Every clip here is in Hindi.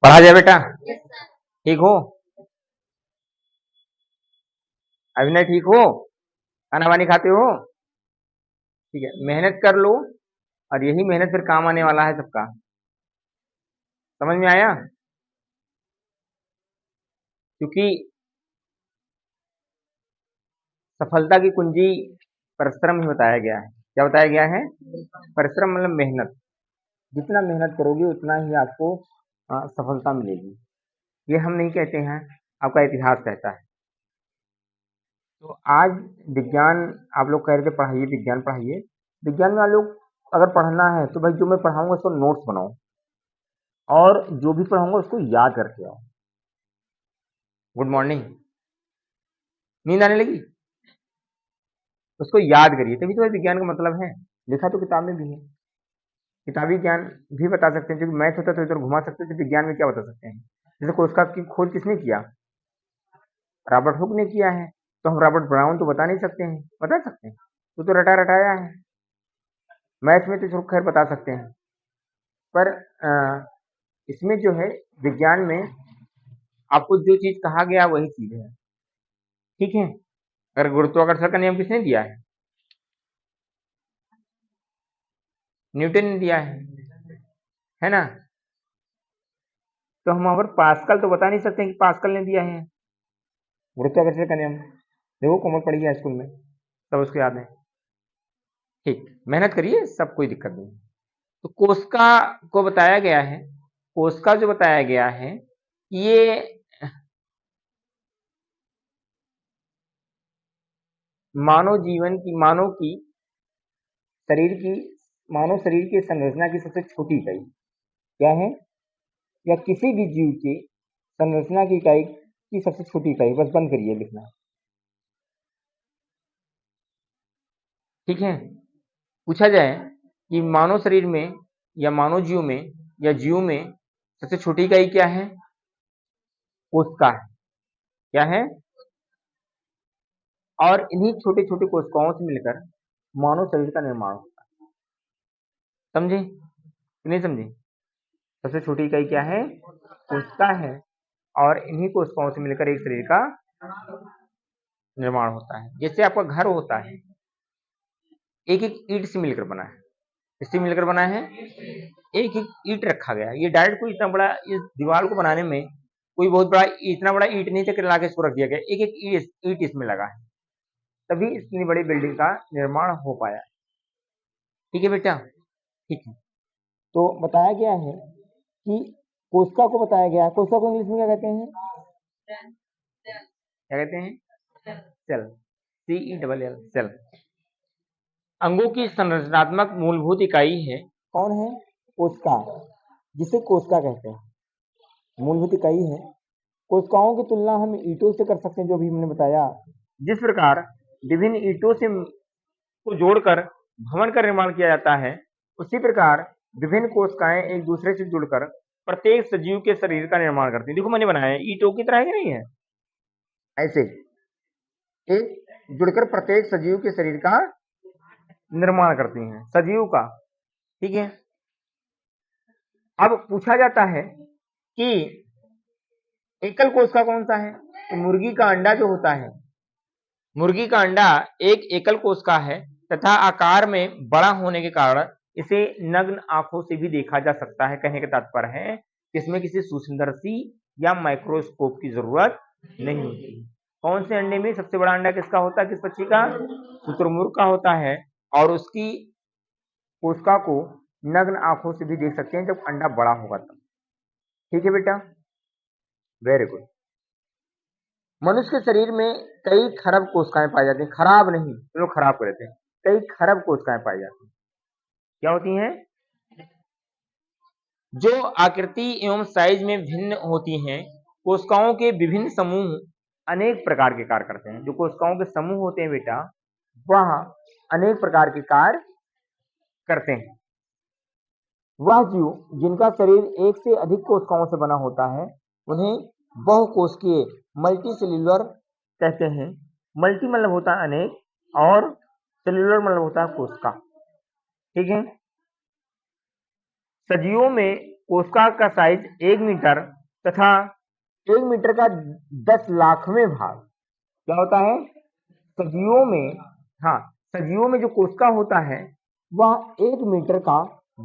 पढ़ा जाए बेटा? ठीक हो? अभिनय ठीक हो? खाना वानी खाते हो? ठीक है, मेहनत कर लो और यही मेहनत फिर काम आने वाला है सबका। समझ में आया? क्योंकि सफलता की कुंजी परिश्रम ही बताया गया है। क्या बताया गया है? परिश्रम मतलब मेहनत। जितना मेहनत करोगे उतना ही आपको सफलता मिलेगी। ये हम नहीं कहते हैं, आपका इतिहास कहता है। तो आज विज्ञान, आप लोग कह रहे थे पढ़ाइए, विज्ञान पढ़ाइए। विज्ञान में आप लोग अगर पढ़ना है तो भाई जो मैं पढ़ाऊंगा उसको नोट्स बनाओ और जो भी पढ़ाऊंगा उसको याद करके आओ। Good morning. नींद आने लगी? उसको याद करिए, तभी तो विज्ञान का मतलब है। लिखा तो किताब में भी है। किताबी ज्ञान भी बता सकते हैं, क्योंकि मैथ होता तो इधर घुमा सकते थे। विज्ञान में क्या बता सकते हैं? जैसे कोशिका की खोज किसने किया? रॉबर्ट हुक ने किया है। तो हम रॉबर्ट ब्राउन तो बता नहीं सकते हैं? बता सकते हैं, तो रटा रटाया है। मैथ में तो चलो खैर बता सकते हैं, पर इसमें जो है विज्ञान में आपको जो चीज कहा गया वही चीज है। ठीक है? अगर गुरुत्वाकर्षण का नियम किसने दिया है? न्यूटन ने दिया है ना? तो हम वहां पर पास्कल तो बता नहीं सकते कि पास्कल ने दिया है गुरुत्वाकर्षण का नियम। देखो कोमल पढ़ी है स्कूल में, सब उसको याद है। ठीक, मेहनत करिए, सब कोई दिक्कत नहीं। तो कोशिका को बताया गया है, कोशिका जो बताया गया है ये मानव जीवन की, शरीर की मानव शरीर की संरचना की सबसे छोटी इकाई क्या है? या किसी भी जीव के संरचना की इकाई की सबसे छोटी इकाई। बस बंद करिए लिखना। ठीक है? पूछा जाए कि मानव शरीर में या मानव जीव में या जीव में सबसे छोटी इकाई क्या है? कोशिका है। क्या है? और इन्हीं छोटे छोटे कोशिकाओं से मिलकर मानव शरीर का निर्माण होता है। समझे कि नहीं समझे? सबसे छोटी इकाई क्या है? कोशिका है। और इन्हीं कोशिकाओं से मिलकर एक शरीर का निर्माण होता है। जैसे आपका घर होता है, एक एक ईंट से मिलकर बना है। किससे मिलकर बना है? एक एक ईंट रखा गया है। ये डायरेक्ट कोई इतना बड़ा, इस दीवार को बनाने में कोई बहुत बड़ा, इतना बड़ा ईंट नहीं था ला के इसको रख दिया गया। एक एक ईंट इसमें लगा है, तभी इतनी बड़ी बिल्डिंग का निर्माण हो पाया। ठीक है बेटा? ठीक है। तो बताया गया है कि कोशिका को बताया गया है। कोशिका को इंग्लिश में क्या कहते हैं? क्या कहते हैं? सेल। CELL, cell. अंगों की संरचनात्मक मूलभूत इकाई है। कौन है? कोशिका, जिसे कोशिका कहते हैं। मूलभूत इकाई है। कोशिकाओं की तुलना हम ईंटों से कर सकते हैं, जो भी हमने बताया। जिस प्रकार विभिन्न ईंटों से को जोड़कर भवन का निर्माण किया जाता है, उसी प्रकार विभिन्न कोशिकाएं एक दूसरे से जुड़कर प्रत्येक सजीव के शरीर का निर्माण करती हैं। देखो मैंने बनाया है, ईंटों की तरह ही नहीं है, ऐसे एक जुड़कर प्रत्येक सजीव के शरीर का निर्माण करती हैं, सजीव का। ठीक है? अब पूछा जाता है कि एकल कोशिका कौन सा है? तो मुर्गी का अंडा जो होता है, मुर्गी का अंडा एक एकल कोशिका है तथा आकार में बड़ा होने के कारण इसे नग्न आंखों से भी देखा जा सकता है। कहने का तात्पर्य है इसमें किसी सूक्ष्मदर्शी या माइक्रोस्कोप की जरूरत नहीं होती। कौन से अंडे में सबसे बड़ा अंडा किसका होता है? किस पक्षी का? शुतुरमुर्ग का होता है। और उसकी कोशिका को नग्न आंखों से भी देख सकते हैं जब अंडा बड़ा होगा तब। ठीक है बेटा? Very good. मनुष्य के शरीर में कई खरब कोशिकाएं पाई जाती हैं। खराब नहीं, लोग खराब कर देते हैं। कई खरब कोशिकाएं पाई जाती हैं। क्या होती हैं? जो आकृति एवं साइज में भिन्न होती हैं। कोशिकाओं के विभिन्न समूह अनेक प्रकार के कार्य करते हैं। जो कोशिकाओं के समूह होते हैं बेटा, वह अनेक प्रकार के कार्य करते हैं। वह जीव जिनका शरीर एक से अधिक कोशिकाओं से बना होता है उन्हें बहुकोशिकीय, मल्टीसेल्यूलर कहते हैं। मल्टी मतलब होता है अनेक, और सेल्यूलर मतलब होता है कोशिका। ठीक है? सजीवों में कोशिका का साइज 1 मीटर तथा 1 मीटर का 10 लाखवें भाग क्या होता है सजीवों में। हाँ, सजीवों में जो कोशिका होता है वह 1 मीटर का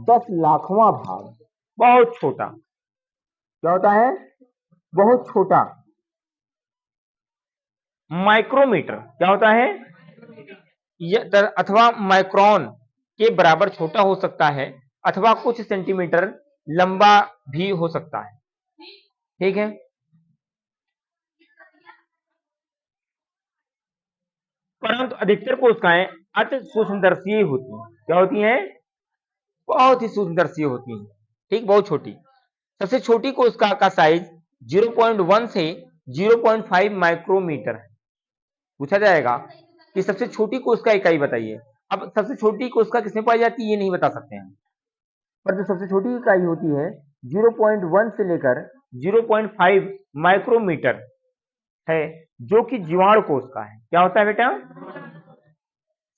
10 लाखवां भाग, बहुत छोटा क्या होता है, बहुत छोटा। माइक्रोमीटर क्या होता है, अथवा माइक्रोन के बराबर छोटा हो सकता है अथवा कुछ सेंटीमीटर लंबा भी हो सकता है। ठीक है, परंतु अधिकतर कोशिकाएं अति सूक्ष्मदर्शीय होती हैं। क्या होती हैं, बहुत ही सूक्ष्मदर्शीय होती हैं। ठीक, बहुत छोटी। सबसे छोटी कोशिका का साइज 0.1 से 0.5 माइक्रोमीटर है। पूछा जाएगा कि सबसे छोटी कोशिका इकाई बताइए। अब सबसे छोटी कोशिका किसमें पाई जाती है ये नहीं बता सकते हैं, पर जो सबसे छोटी इकाई होती है 0.1 से लेकर 0.5 माइक्रोमीटर है, जो कि जीवाणु कोशिका है। क्या होता है बेटा,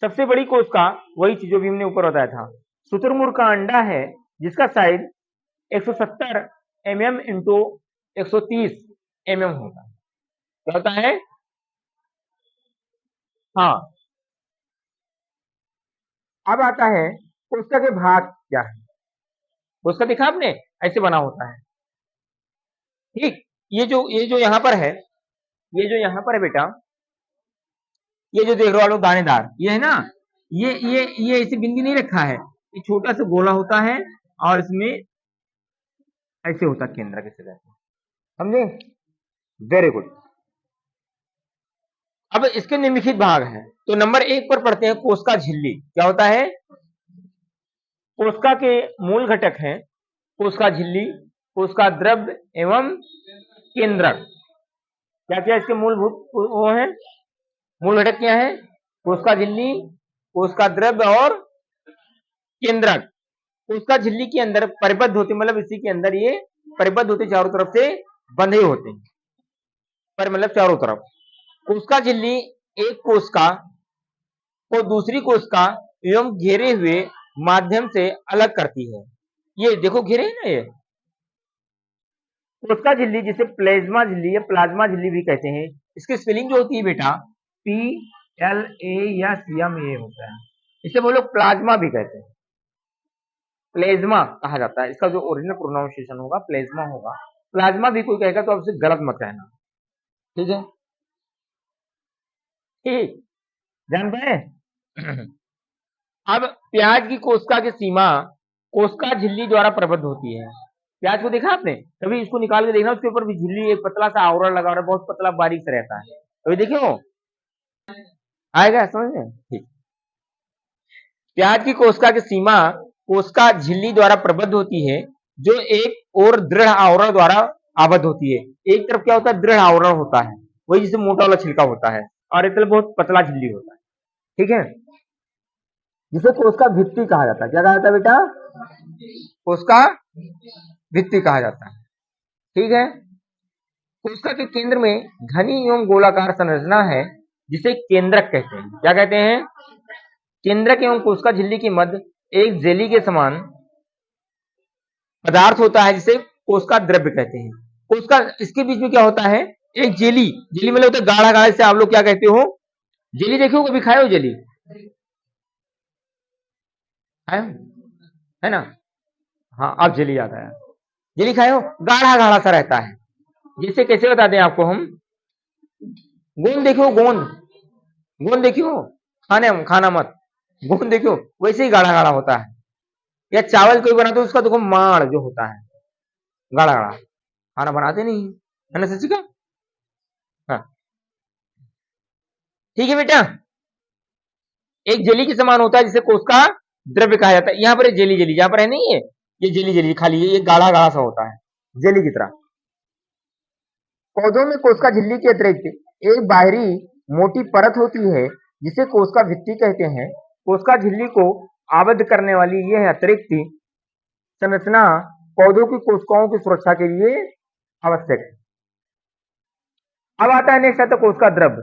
सबसे बड़ी कोशिका वही चीज जो भी हमने ऊपर बताया था, शुतुरमुर्ग का अंडा है जिसका साइज 170 mm इंटू 130 mm होता है। क्या होता है, हाँ। अब आता है कोशिका के भाग क्या है। कोशिका देखा आपने, ऐसे बना होता है। ठीक, ये जो यहाँ पर है, ये जो यहाँ पर है बेटा, ये जो देख रहे हो दानेदार, ये है ना, ये इसे बिंदी नहीं रखा है, ये छोटा सा गोला होता है और इसमें ऐसे होता है केंद्र किसे कहते हैं, समझे। Very good. अब इसके निम्नलिखित भाग हैं, तो नंबर 1 पर पढ़ते हैं कोशिका झिल्ली। क्या होता है, कोशिका के मूल घटक हैं कोशिका झिल्ली, कोशिका द्रव्य एवं केंद्रक। क्या क्या इसके मूलभूत वो है, मूल घटक क्या है, कोशिका झिल्ली, कोशिका द्रव्य और केंद्रक। कोशिका झिल्ली के अंदर परिबद्ध होते, मतलब इसी के अंदर ये परिबद्ध होते, चारों तरफ से बंधे होते हैं, पर मतलब चारों तरफ। कोशिका झिल्ली एक कोशिका को दूसरी कोशिका एवं घेरे हुए माध्यम से अलग करती है। ये देखो घेरे है ना, ये कोशिका झिल्ली जिसे प्लाज्मा झिल्ली या प्लाज्मा झिल्ली भी कहते हैं। इसकी स्पेलिंग जो होती है बेटा PLASMA होता है, इसे वो लोग प्लाज्मा भी कहते हैं, प्लेज्मा कहा जाता है। इसका जो ओरिजिनल प्रोनाउंसिएशन होगा प्लेज्मा होगा, प्लाज्मा भी कोई कहेगा तो आपसे गलत मत कहना। ठीक है, ठीक, जान पाए। अब प्याज की कोशिका की सीमा कोशिका झिल्ली द्वारा प्रबद्ध होती है। प्याज को देखा आपने कभी, इसको निकाल के देखना, उसके ऊपर भी झिल्ली एक पतला सा आवरण लगा रहा है, बहुत पतला बारीक से रहता है, कभी देखे हो, आएगा समझ में। ठीक, प्याज की कोशिका की सीमा कोशिका झिल्ली द्वारा प्रबद्ध होती है, जो एक और दृढ़ आवरण द्वारा आबद्ध होती है। एक तरफ क्या होता है, दृढ़ आवरण होता है, वही जिसे मोटा वाला छिलका होता है, और एक तरफ बहुत पतला झिल्ली होता है। ठीक है, जिसे कोशिका भित्ति कहा जाता है। क्या कहा जाता है बेटा, कोशिका भित्ति कहा जाता है। ठीक है, कोशिका के केंद्र में घनी एवं गोलाकार संरचना है जिसे केंद्रक कहते हैं। क्या कहते हैं, केंद्रक एवं कोशिका झिल्ली के मध्य एक जेली के समान पदार्थ होता है जिसे कोशिका द्रव्य कहते हैं। कोशिका, इसके बीच में क्या होता है, एक जेली, जेली मतलब होता है गाढ़ा गाढ़ा, से आप लोग क्या कहते हो, जेली देखे हो, कभी खाए हो जेली, है ना, हाँ अब जेली याद आया, जेली खाए हो, गाढ़ा गाढ़ा सा रहता है। जैसे कैसे बताते हैं आपको हम, गोंद देखो, गोंद, गोंद देखियो, खाना मत, गोंद देखियो वैसे ही गाढ़ा गाढ़ा होता है। या चावल कोई बनाते हो उसका देखो माड़ जो होता है गाढ़ा गाढ़ा, खाना बनाते नहीं है ना, सच्ची का। हाँ, ठीक है बेटा, एक जेली के समान होता है जिसे कोशिका द्रव्य कहा जाता है। यहाँ पर जेली जेली जहां पर है नहीं है, ये जेली जेली खाली ये गाढ़ा गाढ़ा सा होता है, जेली की तरह। पौधों में कोशिका झिल्ली के अतिरिक्त एक बाहरी मोटी परत होती है जिसे कोशिका भित्ति कहते हैं। कोशिका झिल्ली को आबद्ध करने वाली यह अतिरिक्त संरचना पौधों की कोशिकाओं की सुरक्षा के लिए आवश्यक है। अब आता है नेक्स्ट, आता है कोशिका द्रव्य।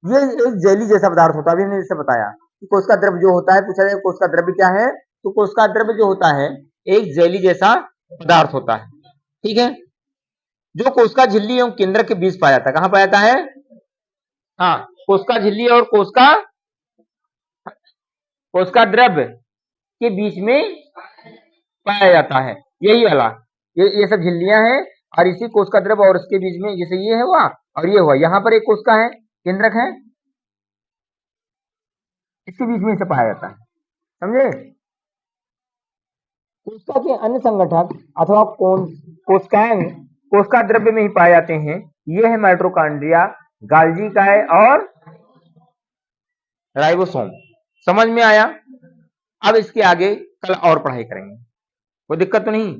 ये एक जेली जैसा पदार्थ होता है, अभी हमने जैसे बताया कि कोशिका द्रव्य जो होता है, पूछा जाए कोशिका द्रव्य क्या है, तो कोशिका द्रव्य जो होता है एक जेली जैसा पदार्थ होता है। ठीक है, जो कोशिका झिल्ली एवं केंद्रक के बीच पाया जाता है। कहां पाया जाता है? हाँ, कोशिका झिल्ली और कोशिका द्रव्य के बीच में पाया जाता है। यही वाला, ये सब झिल्लियां हैं और इसी कोशिका द्रव्य और उसके बीच में, जैसे ये है हुआ और ये हुआ, यहाँ पर एक कोशिका है, केंद्रक है, इसके बीच में इसे पाया जाता है। समझे? कोशिका के अन्य संगठक अथवा कोशिकाएं कोशिका द्रव्य में ही पाए जाते हैं। ये है माइटोकॉन्ड्रिया, गाल्जी काय और राइबोसोम। समझ में आया? अब इसके आगे कल और पढ़ाई करेंगे, कोई दिक्कत तो नहीं।